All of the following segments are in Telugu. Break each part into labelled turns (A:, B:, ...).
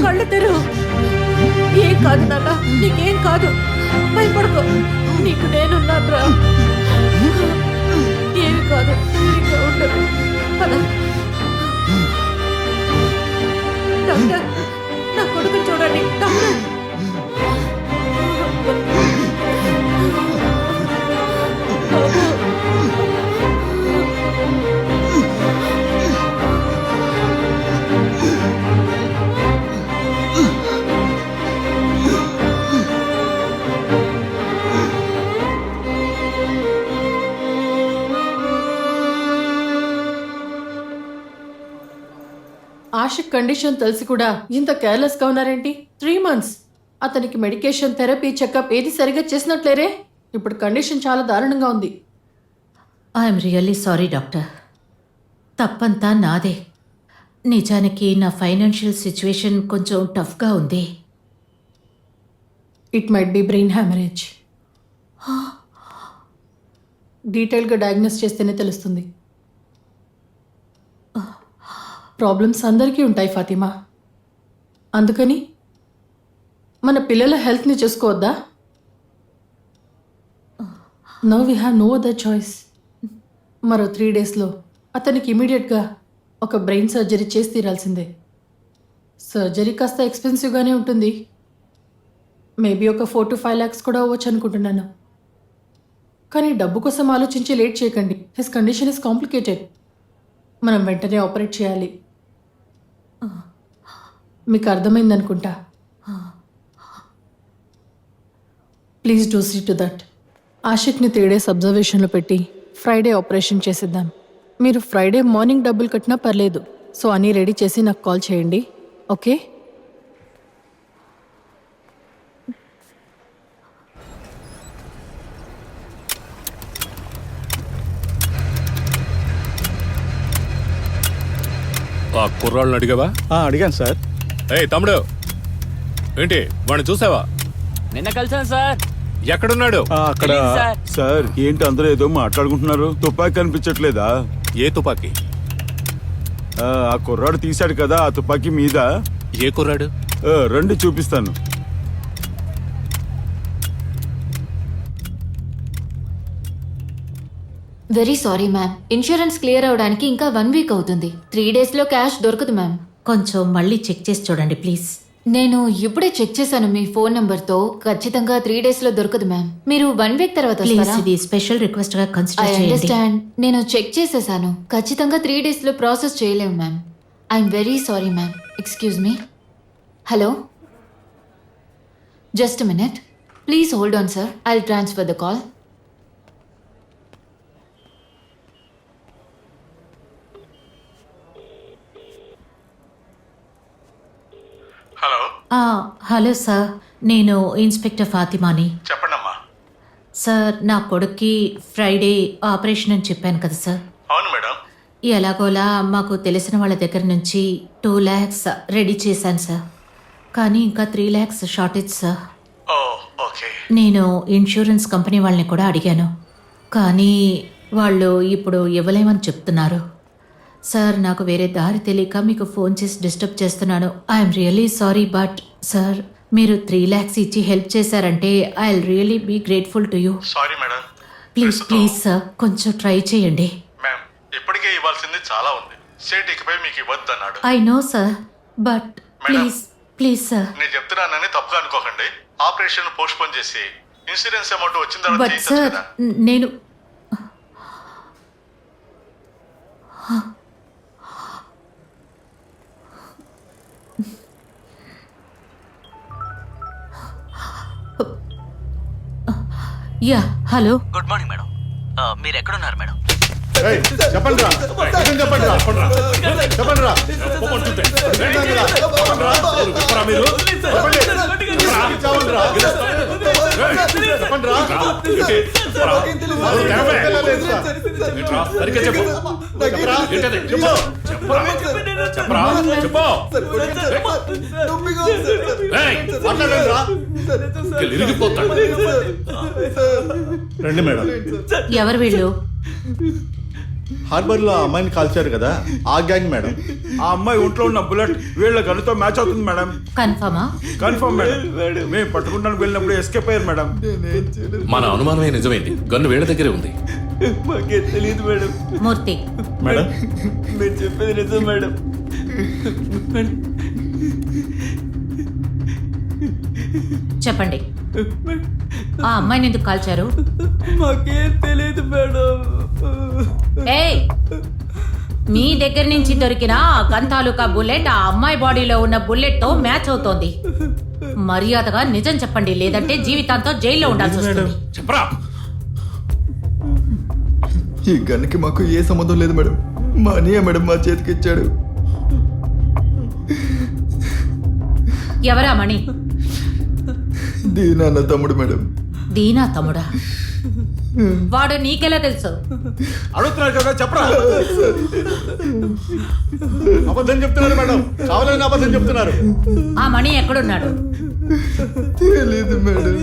A: కళ్ళు తెరువు. ఏం కాదు నాన్న, నీకేం కాదు, భయపడకు, నీకు నేనున్నారా. ఏమి కాదు, ధైర్యంగా ఉండు. పద. డాక్టర్, నా కొడుకు చూడండి డాక్టర్. బాబు. ఆషిక్ కండిషన్ తెలిసి కూడా ఇంత కేర్లెస్గా ఉన్నారేంటి? 3 months అతనికి మెడికేషన్, థెరపీ, చెకప్ ఏది సరిగా చేసినట్లేరే. ఇప్పుడు కండిషన్ చాలా దారుణంగా ఉంది.
B: I'm really sorry doctor. తప్పంతా నాదే. నిజానికి నా ఫైనాన్షియల్ సిచ్యువేషన్ కొంచెం టఫ్గా ఉంది.
A: It might be brain haemorrhage. డీటెయిల్గా డయాగ్నోస్ చేస్తేనే తెలుస్తుంది. ప్రాబ్లమ్స్ అందరికీ ఉంటాయి ఫాతిమా. అందుకని మన పిల్లల హెల్త్ని చూసుకోవద్దా? No we have no other choice. మరో 3 daysలో అతనికి ఇమీడియట్గా ఒక బ్రెయిన్ సర్జరీ చేసి తీరాల్సిందే. సర్జరీ కాస్త ఎక్స్పెన్సివ్గానే ఉంటుంది. మేబీ ఒక 4 to 5 lakhs కూడా అవ్వచ్చు అనుకుంటున్నాను. కానీ డబ్బు కోసం ఆలోచించి లేట్ చేయకండి. His condition is complicated. మనం వెంటనే ఆపరేట్ చేయాలి. మీకు అర్థమైందనుకుంటా. Please do see to that. ఆషిక్ని 3 days అబ్జర్వేషన్లో పెట్టి ఫ్రైడే ఆపరేషన్ చేసిద్దాం. మీరు ఫ్రైడే మార్నింగ్ డబ్బులు కట్టినా పర్లేదు. సో అన్నీ రెడీ చేసి నాకు కాల్ చేయండి, ఓకే?
C: ఆ కుర్రాళ్ళని అడిగావా?
D: అడిగాను సార్.
C: ఏయ్ తమ్ముడు, ఏంటి వాడిని చూసావా?
E: నిన్న కలిసాను సార్.
C: ఎక్కడున్నాడు?
D: అక్కడ.
E: తెలీదు సార్.
D: సార్ ఏంటి అందరూ ఏదో మాట్లాడుకుంటున్నారు? తుపాకీ కనిపించట్లేదా?
C: ఏ తుపాకీ?
D: ఆ కుర్రాడు తీశాడు కదా ఆ తుపాకీ మీద.
C: ఏ కుర్రాడు?
D: రండి చూపిస్తాను.
F: Very sorry ma'am, insurance clear అవడానికి ఇంకా 1 week అవుతుంది. 3 daysలో క్యాష్ దొరకదు మ్యామ్.
B: కొంచెం మళ్ళీ చెక్ చేసి చూడండి ప్లీజ్.
F: నేను ఇప్పుడే చెక్ చేశాను మీ ఫోన్ నంబర్తో. ఖచ్చితంగా 3 daysలో దొరకదు మ్యామ్. మీరు 1 week తర్వాత
B: ప్లీజ్
F: వస్తారా?
B: ఇది స్పెషల్ రిక్వెస్ట్గా
F: ఐ
B: కన్సిడర్ చేయండి.
F: అండర్స్టాండ్. నేను చెక్ చేసేసాను. ఖచ్చితంగా 3 daysలో ప్రాసెస్ చేయలేము ma'am. I'm very sorry ma'am. Excuse me. Hello, just minute please hold on sir. I will transfer the call.
D: Hello.
B: Hello sir, నేను ఇన్స్పెక్టర్ ఫాతిమాని.
D: చెప్పండమ్మా.
B: సార్, నా కొడుక్కి ఫ్రైడే ఆపరేషన్ అని చెప్పాను కదా సార్.
D: అవును మేడం.
B: ఎలాగోలా మాకు తెలిసిన వాళ్ళ దగ్గర నుంచి 2 lakhs రెడీ చేశాను సార్. కానీ ఇంకా 3 lakhs షార్టేజ్ సార్.
D: ఓకే.
B: నేను ఇన్సూరెన్స్ కంపెనీ వాళ్ళని కూడా అడిగాను, కానీ వాళ్ళు ఇప్పుడు ఇవ్వలేమని చెప్తున్నారు. సార్, నాకు వేరే దారి తెలియక మీకు ఫోన్ చేసి డిస్టర్బ్ చేస్తున్నాను. I'm really sorry, but sir మీరు 3 lakhs ఇచ్చి హెల్ప్ చేశారంటే I will really be grateful to you.
D: Sorry madam.
B: Please sir, కొంచెం ట్రై చేయండి.
D: మ్యామ్, ఇప్పటికే ఇవ్వాల్సింది చాలా ఉంది. సేట్ ఇకపై మీకు ఇవ్వద్దు అన్నాడు.
B: I know sir, but please sir.
D: నేను చెప్తున్నానని తప్పుగా అనుకోకండి. ఆపరేషన్ పోస్ట్ పోన్ చేసి ఇన్సూరెన్స్ అమౌంట్ వచ్చిన తర్వాత
B: బట్
D: చేయించచ్చు
B: సార్
D: కదా.
B: నేను yeah hello.
E: Good morning madam. మీరు ఎక్కడున్నారు మేడం?
D: చెప్పండి రా. చెప్పండి రా. చెప్పండి రా.
C: రండి మేడం.
B: ఎవరు వీళ్ళు?
D: హార్బర్ లో అమ్మాయిని కాల్చారు కదా, ఆ గ్యాంగ్ మేడం.
G: ఆ అమ్మాయి ఒంట్లో ఉన్న బుల్లెట్ వీళ్ళ గన్నుతో మ్యాచ్ అవుతుంది మేడం.
B: కన్ఫర్మా?
G: Confirm madam. మేము పట్టుకుంటానికి వెళ్ళినప్పుడు ఎస్కేప్ అయ్యారు మేడం.
C: మన అనుమానమే నిజమైంది. గన్ను వీళ్ళ దగ్గరే ఉంది.
E: మాకేం తెలియదు మేడం.
B: మూర్తి,
D: మేడం
E: మీరు చెప్పేది నిజం మేడం.
B: చెప్పండి, ఆ అమ్మాయిని ఎందుకు కాల్చారు?
E: మాకేం తెలియదు మేడం.
B: ఏయ్, మీ దగ్గర నుంచి దొరికిన ఆ గన్ తాలూకా బుల్లెట్ ఆ అమ్మాయి బాడీలో ఉన్న బుల్లెట్ తో మ్యాచ్ అవుతోంది. మర్యాదగా నిజం చెప్పండి, లేదంటే జీవితాంతం జైల్లో ఉండాల్సి వస్తుంది.
C: చెప్పరా?
H: ఈ గన్కి మాకు ఏ సంబంధం లేదు మేడం. మా అన్నయ్య మేడం మా చేతికి ఇచ్చాడు.
B: ఎవరా మణి?
H: దీనా అన్న తమ్ముడు మేడం.
B: దీనా తమ్ముడా? వాడు నీకెలా తెలుసు?
G: అడుగుతున్నారు కదా, చెప్పరా?
D: అబద్ధం చెప్తున్నారు మేడం, కావాలని అబద్ధం చెప్తున్నారు.
B: ఆ మణి ఎక్కడున్నాడు?
H: తెలీదు మేడం.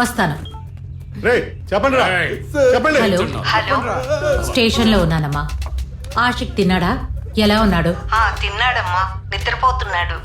B: వస్తాను.
D: రే చెప్పండి రా, చెప్పండి.
B: హలో, స్టేషన్లో ఉన్నానమ్మా. ఆషిక్ తిన్నాడా? ఎలా ఉన్నాడు?
I: తిన్నాడమ్మా, నిద్రపోతున్నాడు.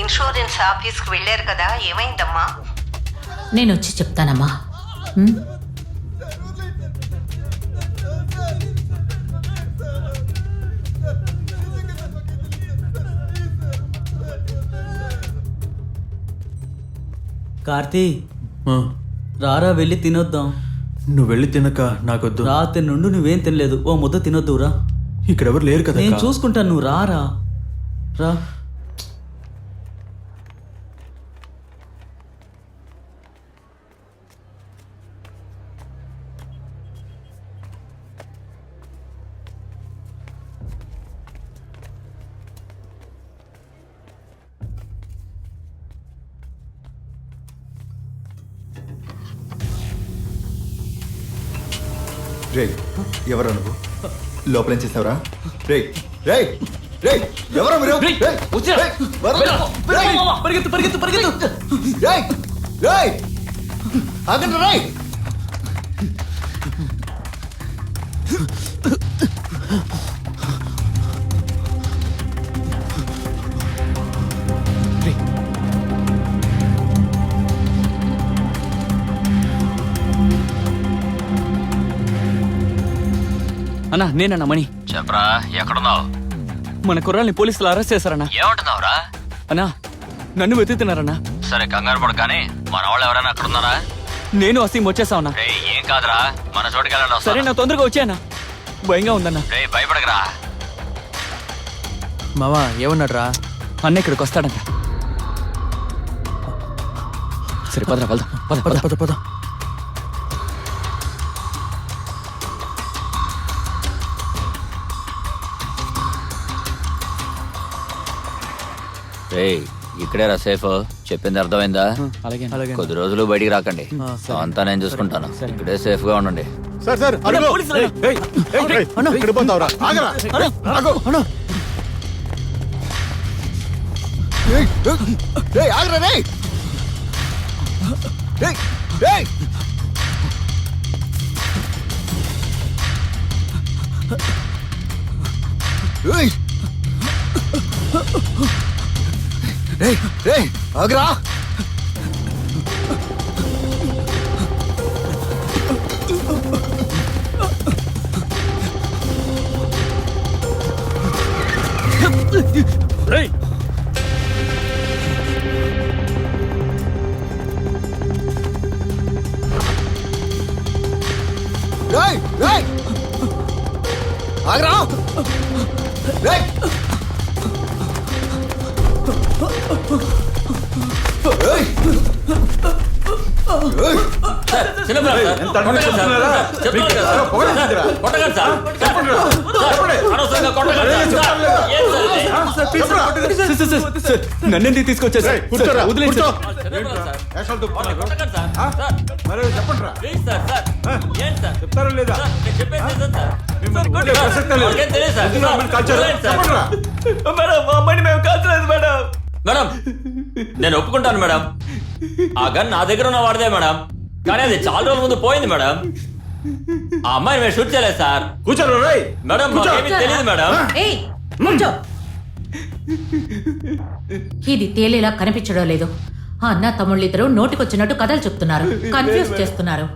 I: ఇన్సూరెన్స్ ఆఫీస్కి వెళ్ళారు కదా, ఏమైందమ్మా?
B: నేను వచ్చి చెప్తానమ్మా. ఉమ్?
E: కార్తీ, రారా వెళ్ళి తినొద్దాం.
H: నువ్వు వెళ్ళి తినక నాకొద్దు.
E: రాత్రి నుండి నువ్వేం తినలేదు. ఓ ముద్ద తినొద్దురా.
H: ఇక్కడెవరు లేరు కదా.
E: నేను చూసుకుంటాను, నువ్వు రారా. రా.
H: రే, ఎవరా నువ్వు? లోపలేం చేసావురా? రే రే రే, ఎవరా మీరు? రేయ్, రేయ్, వదలరా. రేయ్,
E: పరిగెత్తు పరిగెత్తు పరిగెత్తు.
H: రేయ్, రేయ్, ఆగండి రేయ్.
E: అన్నా, నేనన్నా మణి.
J: చెప్పరా, ఎక్కడున్నావు?
E: మన కుర్రాల్ని పోలీసులు అరెస్ట్ చేశారన్నా.
J: ఏమంటున్నావురా?
E: అన్నా, నన్ను వెతుకుతున్నారన్నా.
J: సరే, కంగారు పడు. కానీ మన వాళ్ళు ఎవరైనా అక్కడున్నారా?
E: నేను అసీం వచ్చేసావున్నా.
J: రే, ఏం కాదురా, మన చోటుకి వెళ్ళండి.
E: సరే, నా తొందరగా వచ్చాయన్నా. భయంగా ఉందన్నా.
J: రే, భయపడకరా.
E: మావా ఏమన్నాడు రా? అన్న ఇక్కడికి వస్తాడంట. సరే పదరా, వెళ్దాం. పద పద పద పద.
J: రే, ఇక్కడేరా సేఫ్. చెప్పింది అర్థమైందా?
E: అలాగే అలాగే.
J: కొద్ది రోజులు బయటికి రాకండి. అంతా నేను చూసుకుంటాను. ఇక్కడే సేఫ్ గా ఉండండి.
D: సార్ సార్, అడుగు. రేయ్, ఇక్కడ పోతావురా? ఆగరా.
H: రేయ్, రేయ్, ఆగరా రేయ్. రేయ్, రేయ్. రేయ్, రేయ్, రేయ్, ఆగరా.
C: రేయ్,
H: రేయ్, రేయ్, ఆగరా. రేయ్, రేయ్, రేయ్.
G: ఎంత అడ్మిట్ చేస్తున్నారా? పొగడేస్తుందిరా.
E: నన్నెందుకు తీసుకొచ్చా
D: రేయ్, కూర్చోరా, కూర్చో.
G: వేషాలు దుప్పుతున్నారు. మరి చెప్పండిరా. చెప్తారా లేదా? మిమ్మల్ని కొట్టే ప్రసక్తే లేదు. ఎందుకు మమ్మల్ని కాల్చారు? చెప్పండిరా.
E: మేడం, మా అమ్మాయిని మేము కాల్చలేదు మేడం.
J: మేడం, నేను ఒప్పుకుంటాను మేడం. ఆ గన్ నా దగ్గర ఉన్న వాడిదే మేడం.
E: కానీ అది చాలా రోజుల ముందు పోయింది మేడం. ఆ అమ్మాయిని మేము షూట్ చేయలేదు సార్.
G: కూర్చోరు రేయ్
E: మేడం మాకేమీ తెలియదు మేడం.
B: ఏయ్ కూర్చో. ఇది తేలేలా కనిపించడం లేదు. అన్న తమ్ముళ్ళిద్దరూ నోటికొచ్చినట్టు కథలు చెప్తున్నారు, కన్ఫ్యూజ్ చేస్తున్నారు.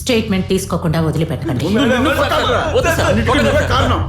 B: స్టేట్మెంట్ తీసుకోకుండా వదిలిపెట్టకండి.
G: నువ్వు కొట్టాలిరా.
E: వద్దు సార్,
G: అన్నిటికీ నువ్వే కారణం.